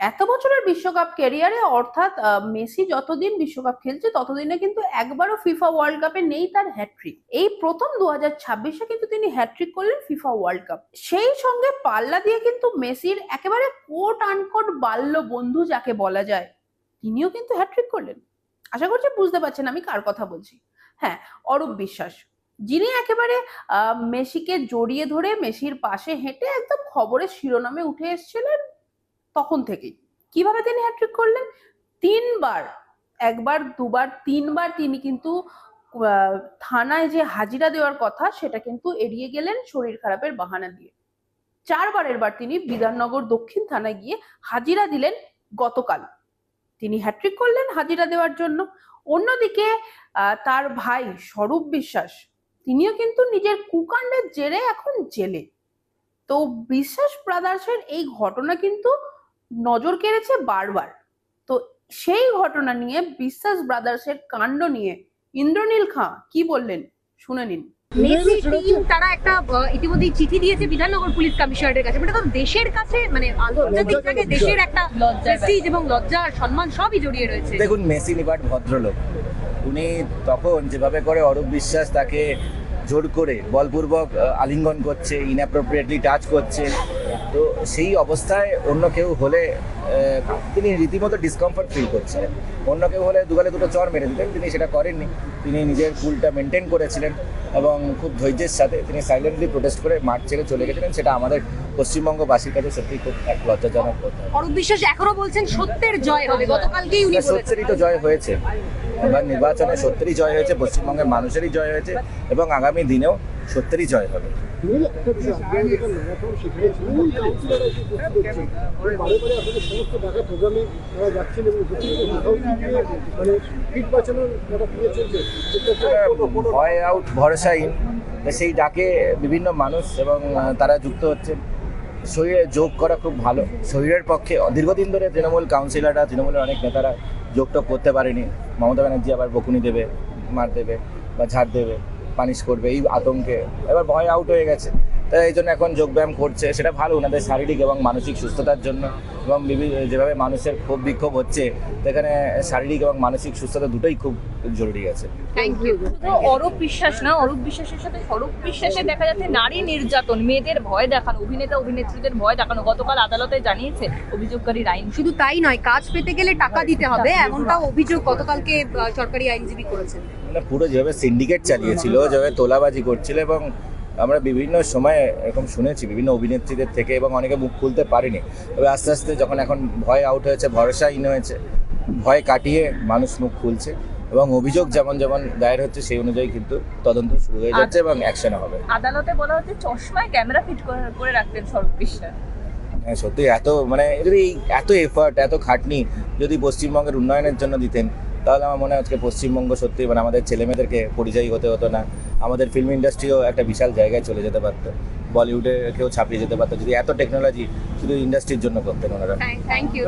এত বছরের বিশ্বকাপ ক্যারিয়ারে অর্থাৎ মেসি যতদিন বিশ্বকাপ খেলছে ততদিনে কিন্তু একবারও ফিফা ওয়ার্ল্ড কাপে নেই তার হ্যাট্রিক। এই প্রথম 2026-এ কিন্তু তিনি হ্যাট্রিক করলেন ফিফা ওয়ার্ল্ড কাপ। সেই সঙ্গে পাল্লা দিয়ে কিন্তু মেসির একেবারে কোট আনকোট বাল্য বন্ধু যাকে বলা যায়, তিনিও কিন্তু হ্যাট্রিক করলেন। আশা করছি বুঝতে পারছেন আমি কার কথা বলছি। হ্যাঁ, অরূপ বিশ্বাস, যিনি একেবারে মেসিকে জড়িয়ে ধরে মেসির পাশে হেঁটে একদম খবরের শিরোনামে উঠে এসেছিলেন তখন থেকেই। কিভাবে তিনি হ্যাট্রিক করলেন? তিনবার, একবার দুবার তিনবার তিনি কিন্তু থানায় যে হাজিরা দেওয়ার কথা সেটা কিন্তু এড়িয়ে গেলেন শরীর খারাপের বাহানা দিয়ে। চারবারের বার তিনি বিধাননগর দক্ষিণ থানায় গিয়ে হাজিরা দিলেন গতকাল। তিনি হ্যাট্রিক করলেন হাজিরা দেওয়ার জন্য। অন্যদিকে তার ভাই স্বরূপ বিশ্বাস, তিনিও কিন্তু নিজের কুকাণ্ডের জেরে এখন জেলে। তো বিশ্বাস ব্রাদার্সের এই ঘটনা কিন্তু নজর কেড়েছে বারবার। তো সেই ঘটনা নিয়ে বিশ্বাস ব্রাদার্সের কাণ্ড নিয়ে ইন্দ্রনীল খাঁ কি বললেন শুনে নিন। মেসি টিম তারা একটা ইতিমধ্যেই চিঠি দিয়েছে বিধাননগর পুলিশ কমিশনারের কাছে। এটা তো দেশের কাছে মানে আন্তর্জাতিক থেকে দেশের একটা প্রেস্টিজ এবং লজ্জা সম্মান সবই জড়িয়ে রয়েছে। দেখুন, মেসি নিবাট ভদ্রলোক, উনি তখন যেভাবে করে অরূপ বিশ্বাস তাকে জোর করে বলপূর্বক আলিঙ্গন করছে, ইনঅ্যাপ্রোপ্রিয়েটলি টাচ করছে, তো সেই অবস্থায় অন্য কেউ হলে তিনি রীতিমতো ডিসকমফর্ট ফিল করছিলেন। অন্য কেউ হলে দুগালে দুটো চর মেরে দিতেন, তিনি সেটা করেননি। তিনি নিজের কুলটা মেনটেন করেছিলেন এবং খুব ধৈর্যের সাথে তিনি সাইলেন্টলি প্রোটেস্ট করে মাঠ ছেড়ে চলে গেছিলেন। সেটা আমাদের পশ্চিমবঙ্গবাসীর কাছে সত্যি খুব এক লজ্জাজনক কথা। অরূপ বিশ্বাস এখনো বলছেন সত্যের জয় হবে, গতকালকেই উনি বলেছেন। সত্যেরই তো জয় হয়েছে, এবার নির্বাচনে সত্যেরই জয় হয়েছে, পশ্চিমবঙ্গের মানুষেরই জয় হয়েছে এবং আগামী দিনেও সত্যেরই জয় হবে। ভয় আউট ভরসাহীন, সেই ডাকে বিভিন্ন মানুষ এবং তারা যুক্ত হচ্ছে। শরীরে যোগ করা খুব ভালো, শরীরের পক্ষে। দীর্ঘদিন ধরে তৃণমূল কাউন্সিলররা, তৃণমূলের অনেক নেতারা যোগটোগ করতে পারেনি। মমতা ব্যানার্জি আবার বকুনি দেবে, মার দেবে বা ঝাড় দেবে, পানিশ করবে, এই আতঙ্কে এবার ভয় আউট হয়ে গেছে। তাই এই জন্য এখন যোগব্যায়াম করছে, সেটা ভালো ওনাদের শারীরিক এবং মানসিক সুস্থতার জন্য। এবং যেভাবে মানুষের ক্ষোভ বিক্ষোভ হচ্ছে, সেখানে শারীরিক এবং মানসিক সুস্থতা দুটোই খুব জরুরি আছে। Thank you. অরূপ বিশ্বাস না, অরূপ বিশ্বাসের সাথে স্বরূপ বিশ্বাসে দেখা যাচ্ছে নারী নির্যাতন, মেয়েদের ভয় দেখানো, অভিনেতা অভিনেত্রীদের ভয় দেখানো। গতকাল আদালতে জানিয়েছে অভিযোগকারীর আইন। শুধু তাই নয়, কাজ পেতে গেলে টাকা দিতে হবে, এমনটাও অভিযোগ গতকালকে সরকারি আইনজীবী করেছেন। মানে পুরো যেভাবে সিন্ডিকেট চালিয়েছিল, যেভাবে তোলাবাজি করছিল, এবং আমরা বিভিন্ন সময় এরকম শুনেছি বিভিন্ন অভিনেত্রীদের থেকে, এবং অনেকে মুখ খুলতে পারেনি। তবে আস্তে আস্তে যখন এখন ভয় আউট হয়েছে, ভরসাহীন হয়েছে, ভয় কাটিয়ে মানুষ মুখ খুলছে এবং অভিযোগ যেমন যেমন দায়ের হচ্ছে সেই অনুযায়ী কিন্তু তদন্ত শুরু হয়ে যাচ্ছে এবং অ্যাকশন হবে। আদালতে বলা হচ্ছে চশমায় ক্যামেরা ফিট করে রাখতেন স্বরূপ বিশ্বাস। হ্যাঁ, সত্যি এত মানে যদি এত এফার্ট, এত খাটনি যদি পশ্চিমবঙ্গের উন্নয়নের জন্য দিতেন, তাহলে আমার মনে হয় আজকে পশ্চিমবঙ্গ সত্যি মানে আমাদের ছেলেমেয়েদেরকে পরিযায়ী হতে হতো না। আমাদের ফিল্ম ইন্ডাস্ট্রিও একটা বিশাল জায়গায় চলে যেতে পারতো, বলিউডে কেউ ছাপিয়ে যেতে পারতো যদি এত টেকনোলজি শুধু ইন্ডাস্ট্রির জন্য করতেন ওনারা। Thank you.